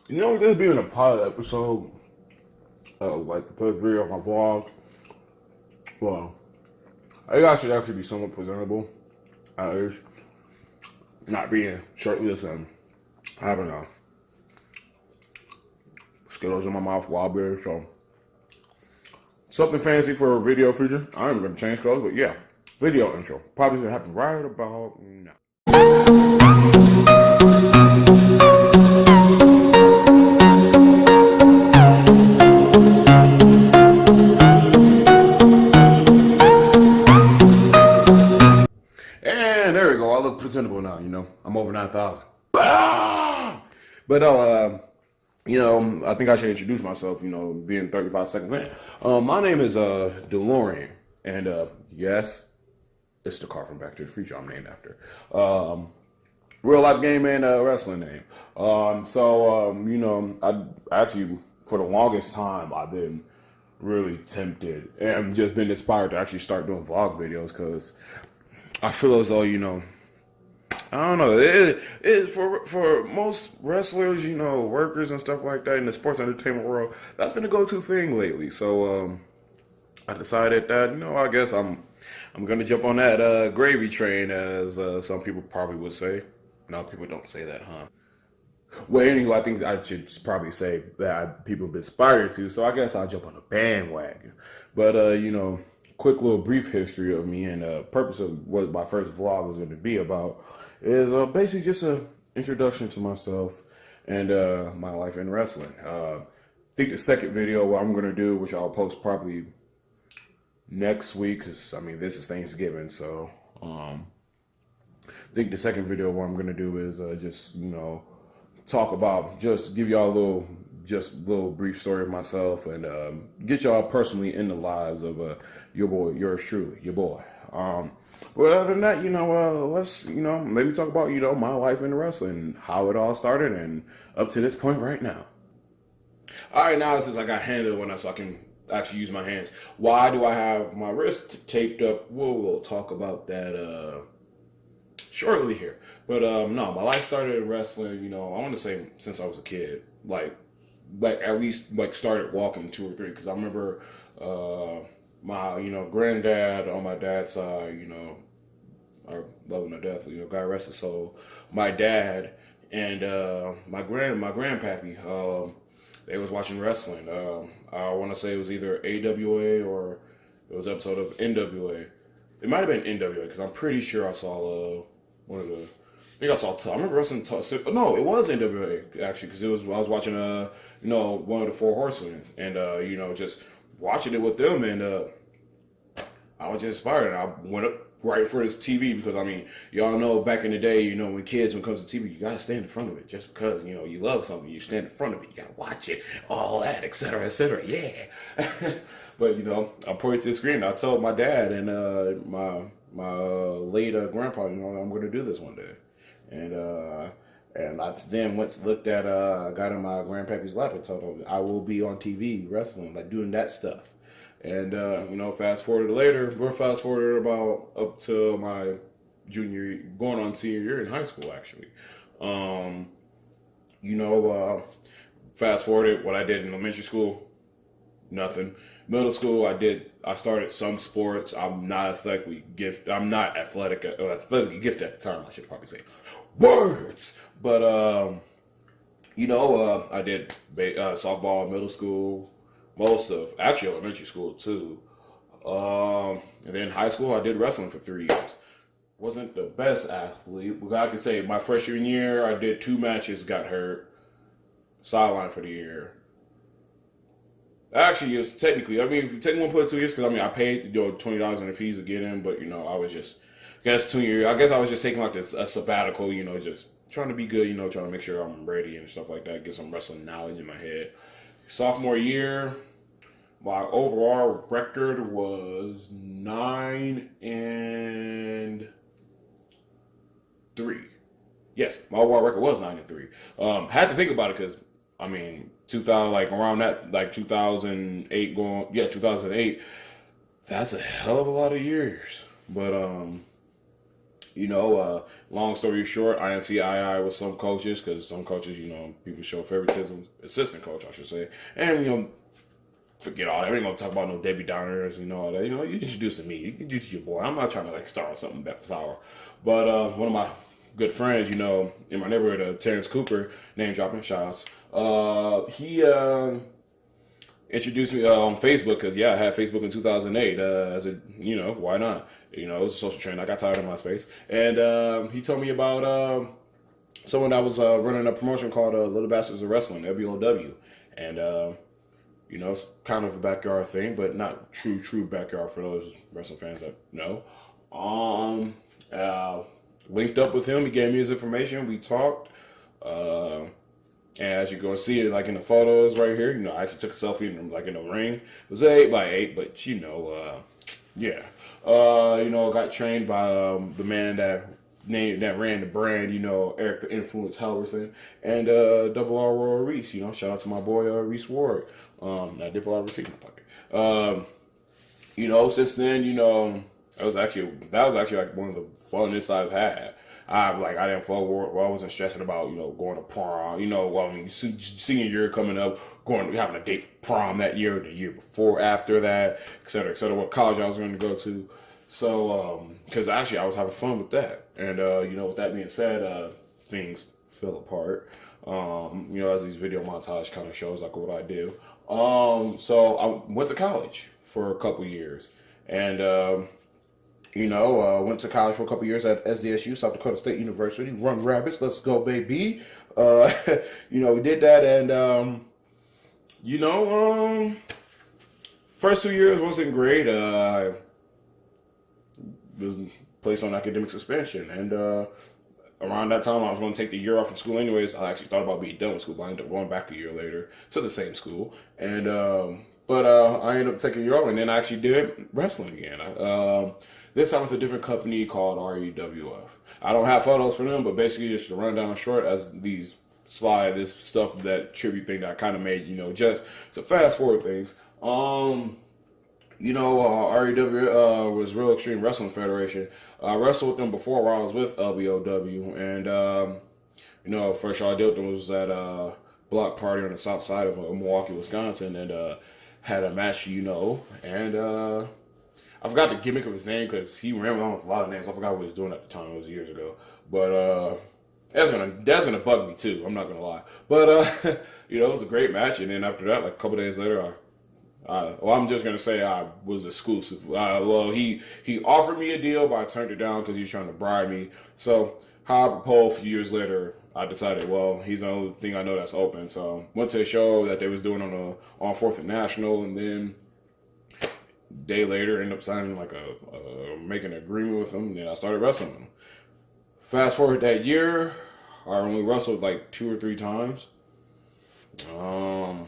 You know, this being a pilot episode, like the first video of my vlog, well, I think I should actually be somewhat presentable. At least, not being shirtless and having Skittles in my mouth while beer. So, something fancy for a video feature. I am going to change clothes, but yeah, video intro. Probably going to happen right about now. And there we go. I look presentable now, you know. I'm over 9,000. But I think I should introduce myself, being 35 seconds in. My name is DeLorean. And yes, it's the car from Back to the Future I'm named after. Real life game and wrestling name. I actually, for the longest time, I've been really tempted and just been inspired to actually start doing vlog videos because I feel as though, I don't know. It for most wrestlers, workers and stuff like that in the sports entertainment world, that's been the go-to thing lately. So I decided that I guess I'm gonna jump on that gravy train, as some people probably would say. No, people don't say that, huh? Well, anyway, I think I should probably say that people have been inspired to. So I guess I'll jump on the bandwagon. But quick little brief history of me and purpose of what my first vlog was going to be about is basically just an introduction to myself and my life in wrestling. I think the second video what I'm going to do, which I'll post probably next week, because this is Thanksgiving, so I think the second video what I'm going to do is just talk about, just give y'all a little brief story of myself and get y'all personally in the lives of your boy, yours truly, your boy. But other than that, let's maybe talk about my life in wrestling, how it all started, and up to this point right now. All right, now since I got handled when so I can actually use my hands. Why do I have my wrist taped up? We'll talk about that shortly here. But no, my life started in wrestling. I want to say since I was a kid, like at least started walking 2 or 3, because I remember my granddad on my dad's side, I love him to death, God rest his soul. My dad and my grandpappy, they was watching wrestling. I want to say it was either AWA or it was an episode of NWA. It might have been NWA, because I'm pretty sure I saw one of the. I think I saw. I remember wrestling. No, it was NWA actually, because I was watching one of the Four Horsemen, and just watching it with them, and I was just inspired. And I went up right for this TV, because y'all know back in the day, when it comes to TV, you gotta stand in front of it. Just because you love something, you stand in front of it, you gotta watch it, all that, etc., etc. Yeah. But I pointed to the screen. I told my dad and my late grandpa, I'm going to do this one day. And I then looked at got in my grandpappy's lap and told him I will be on TV wrestling, like doing that stuff. And fast forward later, we're fast forwarded about up to my junior, going on senior year in high school actually. Fast forwarded what I did in elementary school, nothing. Middle school, I started some sports. I'm not athletically gifted. I'm not athletically gifted at the time. I should probably say words. But I did softball in middle school, most of actually elementary school too. And then high school, I did wrestling for 3 years. Wasn't the best athlete, but I could say my freshman year, I did 2 matches, got hurt, sideline for the year. Actually, it was technically, if you take 1.2 years, because I paid $20 in the fees to get in, but I was just, I guess 2 years. I guess I was just taking a sabbatical, just trying to be good, trying to make sure I'm ready and stuff like that, get some wrestling knowledge in my head. Sophomore year, my overall record was 9-3. Yes, my overall record was 9-3. Had to think about it because 2000, around that, 2008 2008. That's a hell of a lot of years. But Long story short, I didn't see eye to eye with some coaches because some coaches, people show favoritism. Assistant coach, I should say, and forget all that. We ain't gonna talk about no Debbie Downers and all that. You introducing me. You introduce your boy. I'm not trying to start on something that sour. But one of my good friends, in my neighborhood, Terrence Cooper, name dropping, shout outs. He introduced me on Facebook because I had Facebook in 2008. As a why not? It was a social trend. I got tired of MySpace, and he told me about someone that was running a promotion called Little Bastards of Wrestling, LBOW, and it's kind of a backyard thing, but not true backyard for those wrestling fans that know. Linked up with him. He gave me his information. We talked. And as you go see it, in the photos right here, I actually took a selfie in the ring. It was an 8x8, but got trained by the man that ran the brand, Eric the Influence Halverson, and Double R Royal Reese. Shout out to my boy Reese Ward. I did a lot of receipt in my pocket. Since then, that was actually one of the funnest I've had. I didn't fuck where I wasn't stressing about going to prom. Senior year coming up, having a date for prom that year, the year before, after that, et cetera, what college I was going to go to. So, because actually I was having fun with that, and with that being said, things fell apart. As these video montage kind of shows what I do. So I went to college for a couple years, and went to college for a couple years at SDSU, South Dakota State University. Run Rabbits, let's go, baby. We did that, and first 2 years wasn't great. I was placed on academic suspension, and around that time I was going to take the year off from school anyways. I actually thought about being done with school, but I ended up going back a year later to the same school, and I ended up taking a year off, and then I actually did wrestling again. This time with a different company called REWF. I don't have photos for them, but basically just to run down short, as this stuff, that tribute thing that I kind of made, just to fast forward things. REW was Real Extreme Wrestling Federation. I wrestled with them before while I was with LBOW, and first show I did with them was at a block party on the south side of Milwaukee, Wisconsin, and had a match, and I forgot the gimmick of his name because he ran on with a lot of names. I forgot what he was doing at the time. It was years ago, but that's gonna bug me too. I'm not gonna lie, but it was a great match, and then after that, a couple days later, I'm just gonna say I was exclusive. He offered me a deal, but I turned it down because he was trying to bribe me. So, apropos, a few years later, I decided, he's the only thing I know that's open. So, went to a show that they was doing on 4th and National, and then a day later, ended up signing making an agreement with him. And then I started wrestling him. Fast forward that year, I only wrestled 2 or 3 times. The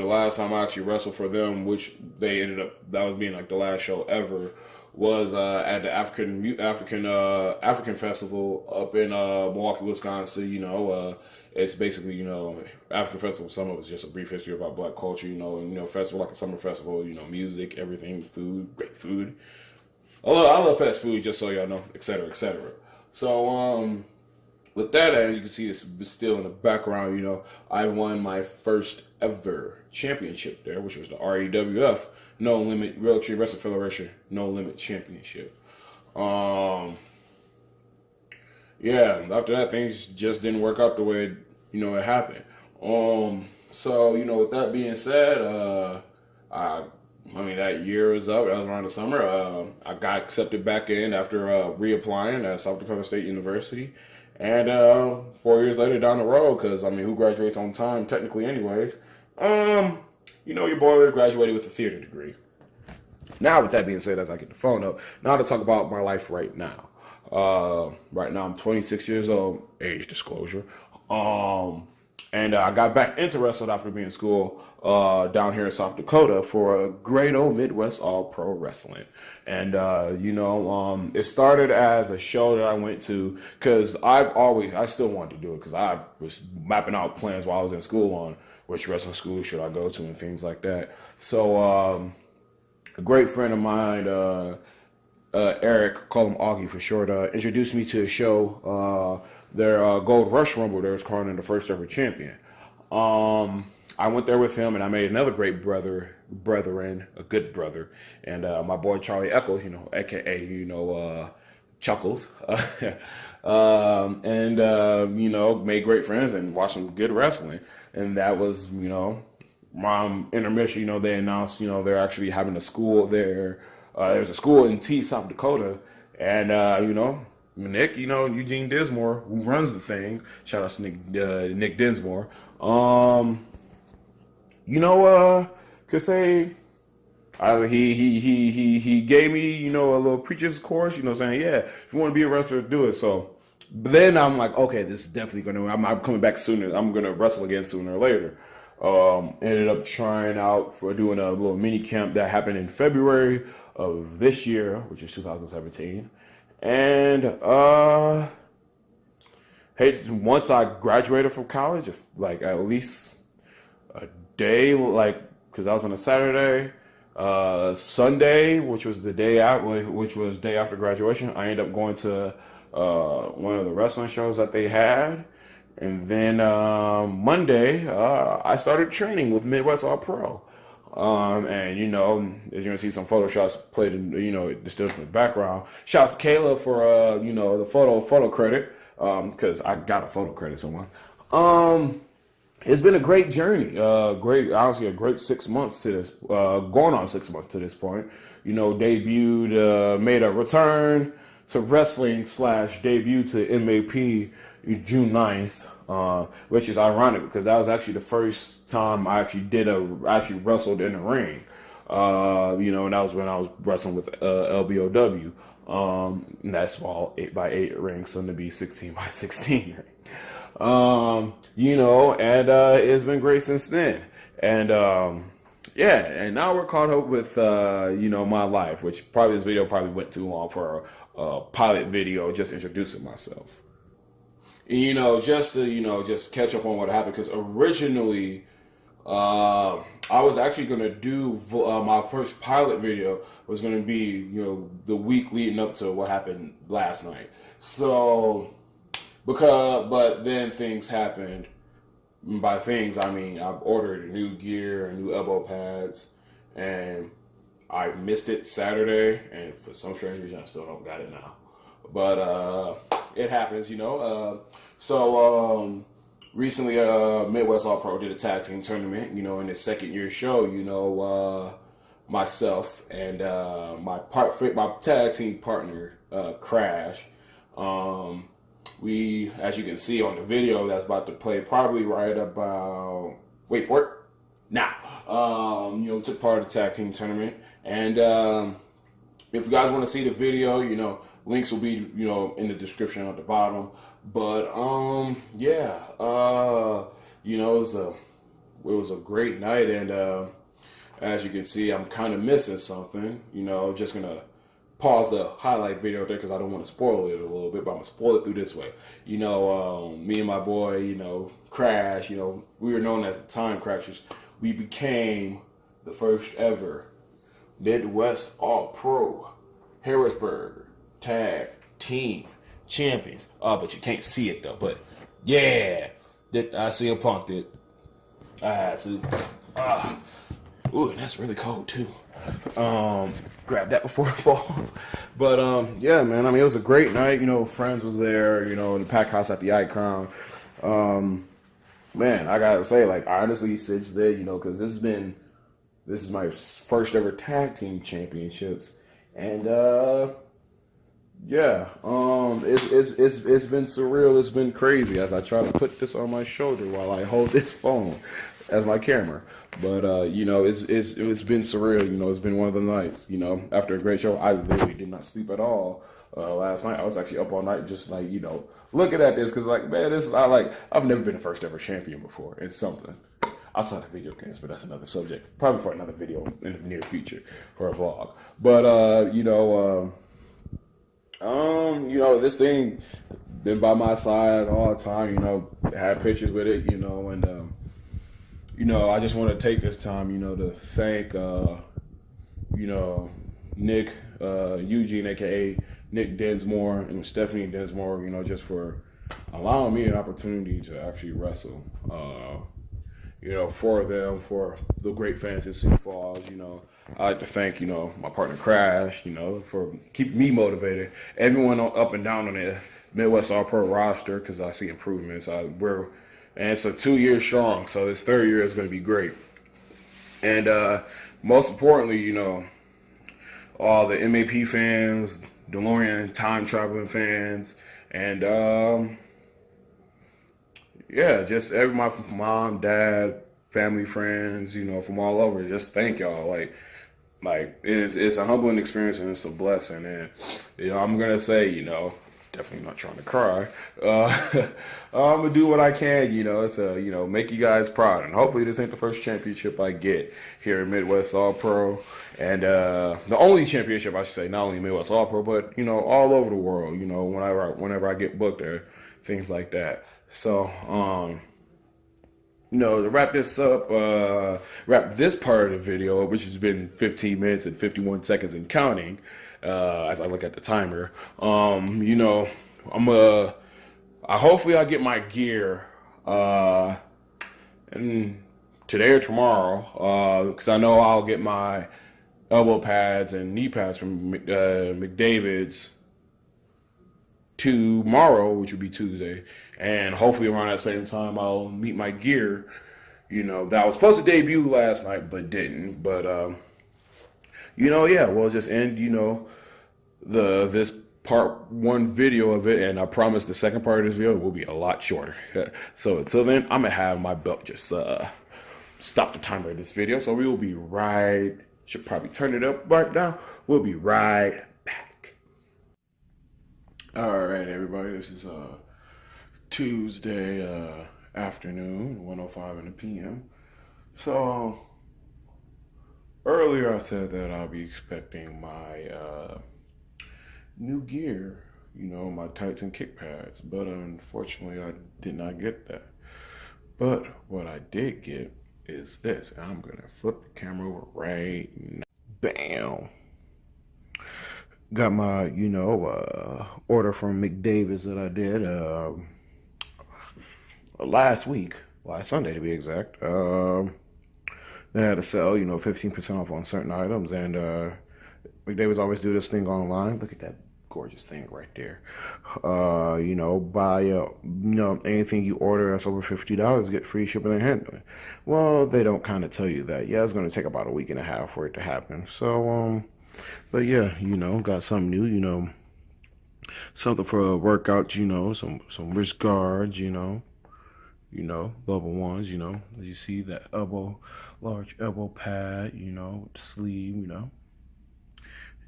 last time I actually wrestled for them, which they ended up, that was being the last show ever, was at the African Festival up in Milwaukee, Wisconsin. It's basically, African Festival. Some of it's just a brief history about Black culture, festival like a summer festival, music, everything, food, great food. I love fast food, just so y'all know, et cetera, et cetera. So, with that, as you can see, it's still in the background. I won my first ever championship there, which was the REWF No Limit Real Extreme Wrestling Federation No Limit Championship. After that, things just didn't work out the way it happened. So with that being said, that year was up. That was around the summer. I got accepted back in after reapplying at South Dakota State University. And 4 years later down the road, because, who graduates on time, technically anyways, your boy graduated with a theater degree. Now, with that being said, as I get the phone up, now to talk about my life right now. Right now, I'm 26 years old, age disclosure. And I got back into wrestling after being in school down here in South Dakota for a great old Midwest All-Pro Wrestling. And, it started as a show that I went to because I still wanted to do it because I was mapping out plans while I was in school on which wrestling school should I go to and things like that. So a great friend of mine Eric, call him Augie for short, introduced me to a show, their Gold Rush Rumble. They was calling the first ever champion. I went there with him, and I made another great brethren, a good brother, and my boy Charlie Eccles, aka Chuckles, and made great friends and watched some good wrestling. And that was my intermission. They announced they're actually having a school there. There's a school in South Dakota, and Nick, Eugene Dinsmore, who runs the thing. Shout out to Nick Dinsmore. Cause he gave me, a little preacher's course, saying, yeah, if you want to be a wrestler, do it. So, but then I'm like, okay, this is definitely I'm coming back sooner. I'm gonna wrestle again sooner or later. Ended up trying out for doing a little mini camp that happened in February of this year, which is 2017. And once I graduated from college, like at least a day, because I was on a Saturday, Sunday, which was day after graduation, I ended up going to one of the wrestling shows that they had. And then Monday, I started training with Midwest All Pro. And as you're gonna see some photoshots played in the stills in the background. Shouts to Kayla for the photo credit, because I got a photo credit somewhere. It's been a great journey. Honestly, a great 6 months to this, going on 6 months to this point. Debuted, made a return to wrestling / debut to MAP June 9th, which is ironic because that was actually the first time I actually wrestled in the ring. And that was when I was wrestling with LBOW. And that small 8x8 ring, soon to be 16x16 ring. And it's been great since then. And and now we're caught up with my life, which probably this video went too long for a pilot video just introducing myself. Just to just catch up on what happened, because originally I was actually going to do my first pilot video was going to be the week leading up to what happened last night. So but then things happened. By things, I mean I ordered new gear and new elbow pads, and I missed it Saturday, and for some strange reason I still don't got it now. But it happens, So recently, Midwest All Pro did a tag team tournament. In the second year show, myself and my tag team partner, Crash. We, as you can see on the video that's about to play, probably right about, wait for it, now, took part of the tag team tournament. And if you guys want to see the video, links will be, in the description at the bottom. But, it was a great night. And as you can see, I'm kind of missing something, just going to pause the highlight video there because I don't want to spoil it a little bit, but I'm going to spoil it through this way. Me and my boy, Crash, we were known as the Time Crashers. We became the first ever Midwest All Pro Harrisburg Tag Team Champions. But you can't see it though. But yeah, I see a Punk did. I had to. Ooh, and that's really cold too. Grab that before it falls. But yeah, man. I mean, it was a great night. Friends was there. In the pack house at the Icon. Man, I gotta say, honestly, since then, because this is my first ever tag team championships, and it's been surreal. It's been crazy as I try to put this on my shoulder while I hold this phone as my camera. But it's been surreal. It's been one of the nights. After a great show, I literally did not sleep at all last night. I was actually up all night, just looking at this, because I've never been a first ever champion before. It's something. Outside of video games, but that's another subject. Probably for another video in the near future for a vlog. But this thing been by my side all the time. Had pictures with it. And I just want to take this time, to thank Nick Eugene, aka Nick Densmore, and Stephanie Densmore, you know, just for allowing me an opportunity to actually wrestle. You know, for them, for the great fans in Sioux Falls, you know, I'd like to thank, you know, my partner Crash, you know, for keeping me motivated. Everyone up and down on the Midwest All Pro roster, because I see improvements. And it's a 2 year strong, so this third year is going to be great. And most importantly, you know, all the MAP fans, DeLorean time traveling fans, and yeah, just everybody from mom, dad, family, friends, you know, from all over. Just thank y'all. Like it's a humbling experience and it's a blessing. And you know, I'm gonna say, you know, definitely not trying to cry. I'm gonna do what I can, you know, to, you know, make you guys proud. And hopefully this ain't the first championship I get here in Midwest All Pro, and the only championship I should say, not only Midwest All Pro, but you know, all over the world. You know, whenever I get booked there, things like that. So, you know, to wrap this up, wrap this part of the video, which has been 15 minutes and 51 seconds and counting, as I look at the timer, you know, hopefully I'll get my gear, and today or tomorrow, because I know I'll get my elbow pads and knee pads from McDavid's tomorrow, which will be Tuesday, and hopefully around that same time I'll meet my gear, you know, that was supposed to debut last night but didn't. But you know, yeah, we'll just end, you know, this part one video of it, and I promise the second part of this video will be a lot shorter. So until then, I'm gonna have my belt just stop the timer of this video, so we will be right, should probably turn it up right now, we'll be right back. All right, everybody, this is Tuesday afternoon, 1:05 in the p.m. So earlier I said that I'll be expecting my new gear, you know, my tights and kick pads, but unfortunately I did not get that. But what I did get is this, and I'm gonna flip the camera over right now. Bam! Got my, you know, order from McDavid's that I did last Sunday to be exact. They had a sale, you know, 15% off on certain items, and McDavid's always do this thing online. Look at that gorgeous thing right there. You know, buy you know, anything you order that's over $50, get free shipping and handling. Well, they don't kind of tell you that. Yeah, it's going to take about a week and a half for it to happen. So, but yeah, you know, got something new, you know, something for a workout, you know, some wrist guards, you know, level ones, you know, as you see that large elbow pad, you know, with the sleeve, you know,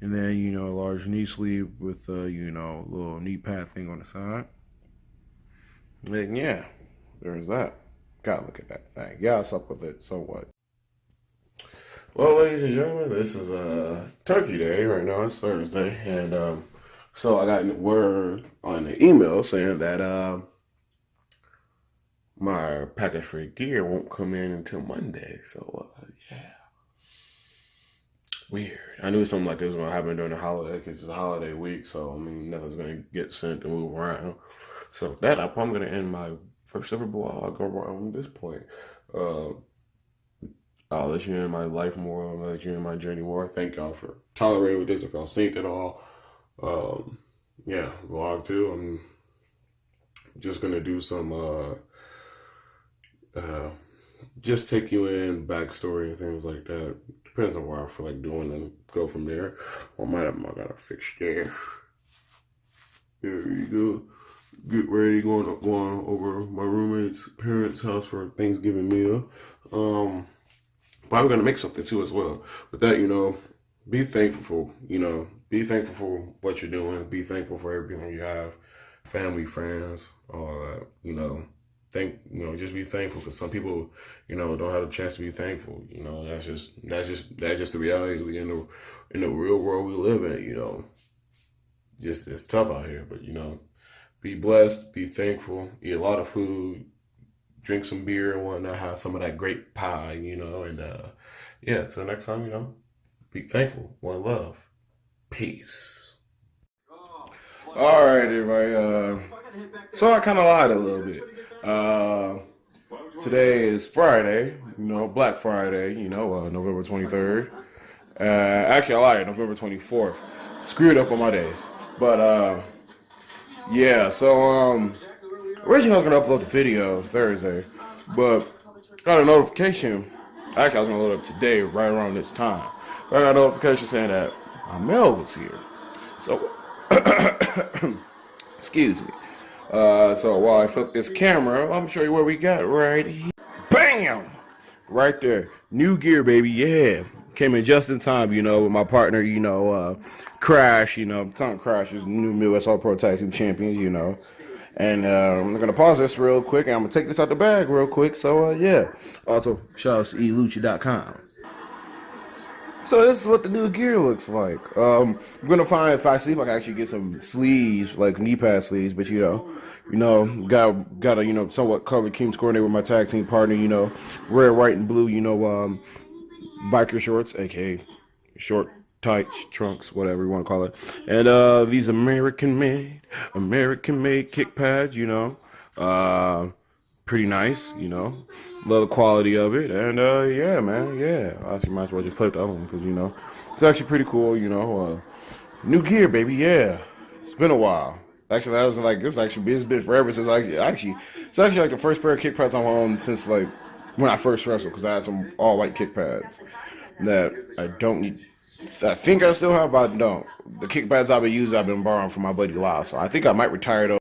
and then, you know, a large knee sleeve with you know, a little knee pad thing on the side. And yeah, there's that. Gotta look at that thing. Yeah, it's up with it. So what? Well, ladies and gentlemen, this is Turkey Day right now. It's Thursday, and so I got word on the email saying that my package for gear won't come in until Monday. So yeah, weird. I knew something like this was gonna happen during the holiday because it's a holiday week. So I mean, nothing's gonna get sent and move around. So that I'm gonna end my first ever blog around this point. I'll let you in my life more. I'll let you in my journey more. Thank y'all for tolerating with this. If y'all synced it all, yeah, vlog 2. I'm just gonna do some just take you in backstory and things like that. Depends on what I feel like doing and go from there. Or I got a fixed there. There you go. Get ready, going over my roommate's parents' house for Thanksgiving meal. But I'm gonna make something too as well. With that, you know, be thankful. You know, be thankful for what you're doing. Be thankful for everything you have, family, friends, all that. You know, just be thankful, because some people, you know, don't have a chance to be thankful. You know, that's just the reality in the real world we live in. You know, just it's tough out here, but you know, be blessed, be thankful, eat a lot of food, drink some beer and whatnot, have some of that great pie, you know, and yeah, till next time, you know, be thankful, one love. Peace. All right, everybody. So I kind of lied a little bit. Today is Friday, Black Friday, November 23rd. Actually, I lied, November 24th. Screwed up on my days. But, yeah, so, originally I was going to upload the video Thursday, but got a notification. Actually, I was going to load up today, right around this time. But I got a notification saying that my mail was here. So, excuse me. So while I flip this camera, I'm show you where we got right here. Bam! Right there. New gear, baby. Yeah. Came in just in time, with my partner, Crash, Tom Crash is new USL Pro Tag Team Champions, And I'm going to pause this real quick, and I'm going to take this out the bag real quick. So, yeah. Also, shout out to elucha.com. So this is what the new gear looks like. I'm gonna see if I can actually get some sleeves, like knee pad sleeves, but got a somewhat covered teams coordinated with my tag team partner, red, white, and blue, biker shorts, aka short tights, trunks, whatever you want to call it, and these American made kick pads, pretty nice, love the quality of it, and yeah, man, yeah, I actually might as well just put the other one because it's actually pretty cool, new gear, baby, yeah, it's been a while. Actually, I was like, it's been forever since it's actually like the first pair of kick pads I'm on since like when I first wrestled, because I had some all white kick pads that I don't need. I think I still have, but I don't. The kick pads I've been using, I've been borrowing from my buddy Lyle, so I think I might retire those.